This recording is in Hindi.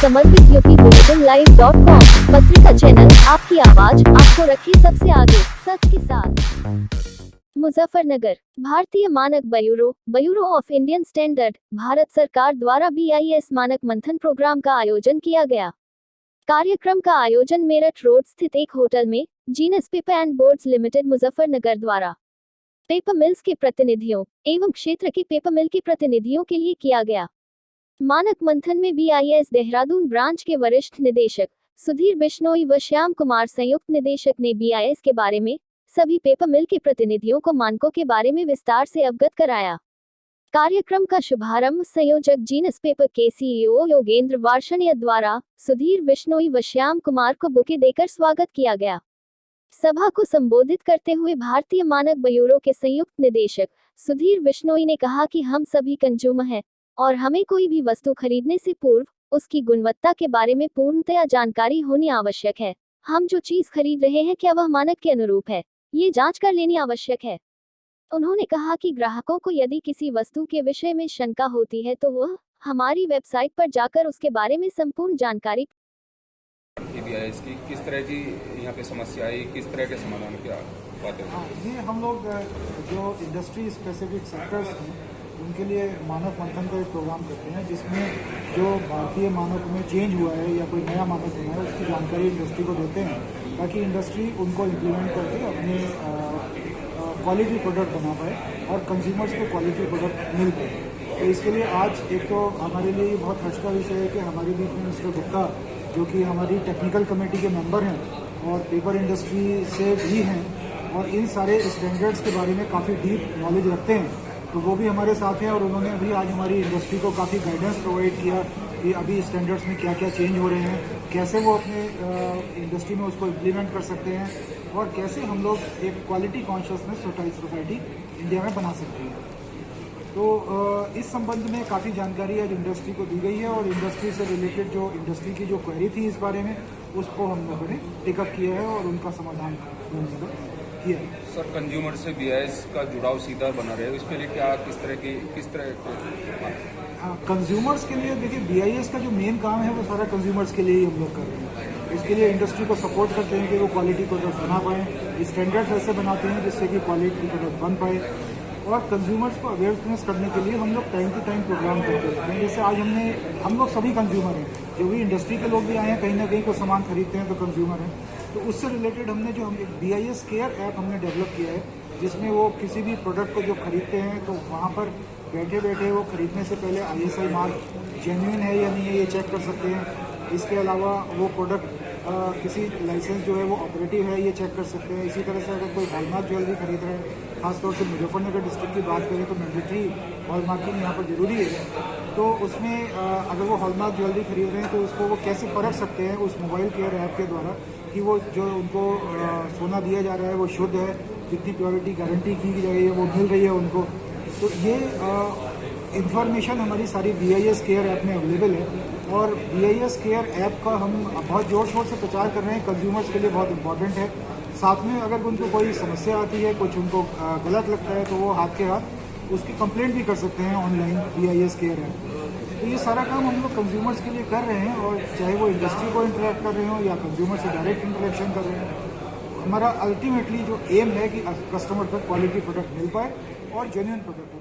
समर्पित UPBulletinLive.com पत्रिका चैनल, आपकी आवाज, आपको रखी सबसे आगे, सच के साथ। मुजफ्फरनगर। भारतीय मानक bureau of Indian standard, Bharat सरकार द्वारा BIS मानक मंथन प्रोग्राम का आयोजन किया गया। कार्यक्रम का आयोजन मेरठ रोड स्थित एक होटल में genus paper and boards limited Muzaffarnagar द्वारा पेपर मिल्स के प्रतिनिधियों एवं क्षेत्र के पेपर मिल के प्रतिनिधियों के लिए किया गया। मानक मंथन में BIS देहरादून ब्रांच के वरिष्ठ निदेशक सुधीर बिश्नोई व श्याम कुमार संयुक्त निदेशक ने BIS के बारे में सभी पेपर मिल के प्रतिनिधियों को मानकों के बारे में विस्तार से अवगत कराया। कार्यक्रम का शुभारंभ संयोजक जीनस पेपर के CEO योगेंद्र वार्षणीय द्वारा सुधीर बिश्नोई व श्याम कुमार को बुके देकर स्वागत किया गया। सभा को संबोधित करते हुए भारतीय मानक ब्यूरो के संयुक्त निदेशक सुधीर बिश्नोई ने कहा कि हम सभी कंज्यूमर हैं और हमें कोई भी वस्तु खरीदने से पूर्व उसकी गुणवत्ता के बारे में पूर्णतया जानकारी होनी आवश्यक है। हम जो चीज खरीद रहे हैं क्या वह मानक के अनुरूप है, ये जांच कर लेनी आवश्यक है। उन्होंने कहा कि ग्राहकों को यदि किसी वस्तु के विषय में शंका होती है तो वह हमारी वेबसाइट पर जाकर उसके बारे में संपूर्ण जानकारी BIS की किस तरह की यहाँ पे समस्या आई, किस तरह के समाधान क्या बातें? ये हम लोग जो इंडस्ट्री स्पेसिफिक सेक्टर्स हैं उनके लिए मानक मंथन का एक प्रोग्राम करते हैं, जिसमें जो भारतीय मानक में चेंज हुआ है या कोई नया मानक बना है उसकी जानकारी इंडस्ट्री को देते हैं, ताकि इंडस्ट्री उनको इम्प्लीमेंट करके अपने क्वालिटी प्रोडक्ट बना पाए और कंज्यूमर्स को क्वालिटी प्रोडक्ट मिल पाए। तो इसके लिए आज एक तो हमारे लिए बहुत हर्ष का विषय है कि हमारे बीच में मिस्टर गुप्ता, जो कि हमारी टेक्निकल कमेटी के मेंबर हैं और पेपर इंडस्ट्री से भी हैं और इन सारे स्टैंडर्ड्स के बारे में काफ़ी डीप नॉलेज रखते हैं, तो वो भी हमारे साथ हैं और उन्होंने अभी आज हमारी इंडस्ट्री को काफ़ी गाइडेंस प्रोवाइड किया कि अभी स्टैंडर्ड्स में क्या क्या चेंज हो रहे हैं, कैसे वो अपने इंडस्ट्री में उसको इम्प्लीमेंट कर सकते हैं और कैसे हम लोग एक क्वालिटी कॉन्शियसनेस सोसाइटी इंडिया में बना सकते हैं। तो इस संबंध में काफ़ी जानकारी आज इंडस्ट्री को दी गई है और इंडस्ट्री से रिलेटेड जो इंडस्ट्री की जो क्वेरी थी इस बारे में उसको हम लोगों ने टेकअप किया है और उनका समाधान किया है। सर, कंज्यूमर से BIS का जुड़ाव सीधा बना रहे, इसके लिए क्या किस तरह कंज्यूमर्स के लिए देखिए BIS का जो मेन काम है वो सारा कंज्यूमर्स के लिए ही हम लोग कर रहे हैं। इसके लिए इंडस्ट्री को सपोर्ट करते हैं कि वो क्वालिटी प्रोडक्ट बना पाएँ, स्टैंडर्ड्स ऐसे बनाते हैं जिससे कि क्वालिटी प्रोडक्ट बन पाए और कंज्यूमर्स को अवेयरनेस करने के लिए हम लोग टाइम टू टाइम प्रोग्राम करते रहते हैं। जैसे आज हम लोग सभी कंज्यूमर हैं, जो भी इंडस्ट्री के लोग भी आए हैं, कहीं ना कहीं कोई सामान खरीदते हैं तो कंज्यूमर हैं, तो उससे रिलेटेड हमने एक BIS केयर ऐप हमने डेवलप किया है, जिसमें वो किसी भी प्रोडक्ट को जो खरीदते हैं तो वहाँ पर बैठे बैठे वो खरीदने से पहले ISI मार्क जेन्युइन है या नहीं है ये चेक कर सकते हैं। इसके अलावा वो प्रोडक्ट किसी लाइसेंस जो है वो ऑपरेटिव है ये चेक कर सकते हैं। इसी तरह से अगर कोई हॉलमार्क ज्वेलरी खरीद रहे हैं, खासतौर से मुजफ्फरनगर डिस्ट्रिक्ट की बात करें तो मैंडेटरी हॉलमार्किंग यहाँ पर जरूरी है, तो उसमें अगर वो हॉलमार्क ज्वेलरी खरीद रहे हैं तो उसको वो कैसे परख सकते हैं उस मोबाइल केयर ऐप के द्वारा कि वो जो उनको सोना दिया जा रहा है वो शुद्ध है, कितनी प्योरिटी गारंटी की गई है वो मिल रही है उनको। तो ये इंफॉर्मेशन हमारी सारी BIS केयर ऐप में अवेलेबल है और BIS केयर ऐप का हम बहुत जोर शोर से प्रचार कर रहे हैं, कंज्यूमर्स के लिए बहुत इंपॉर्टेंट है। साथ में अगर उनको कोई समस्या आती है, कुछ उनको गलत लगता है तो वो हाथ के हाथ उसकी कंप्लेंट भी कर सकते हैं ऑनलाइन BIS केयर ऐप। तो ये सारा काम हम लोग कंज्यूमर्स के लिए कर रहे हैं और चाहे वो इंडस्ट्री को इंटरेक्ट कर रहे हो या कंज्यूमर से डायरेक्ट इंटरेक्शन कर रहे हैं, हमारा अल्टीमेटली जो एम है कि कस्टमर तक क्वालिटी प्रोडक्ट मिल पाए और जेन्युइन प्रोडक्ट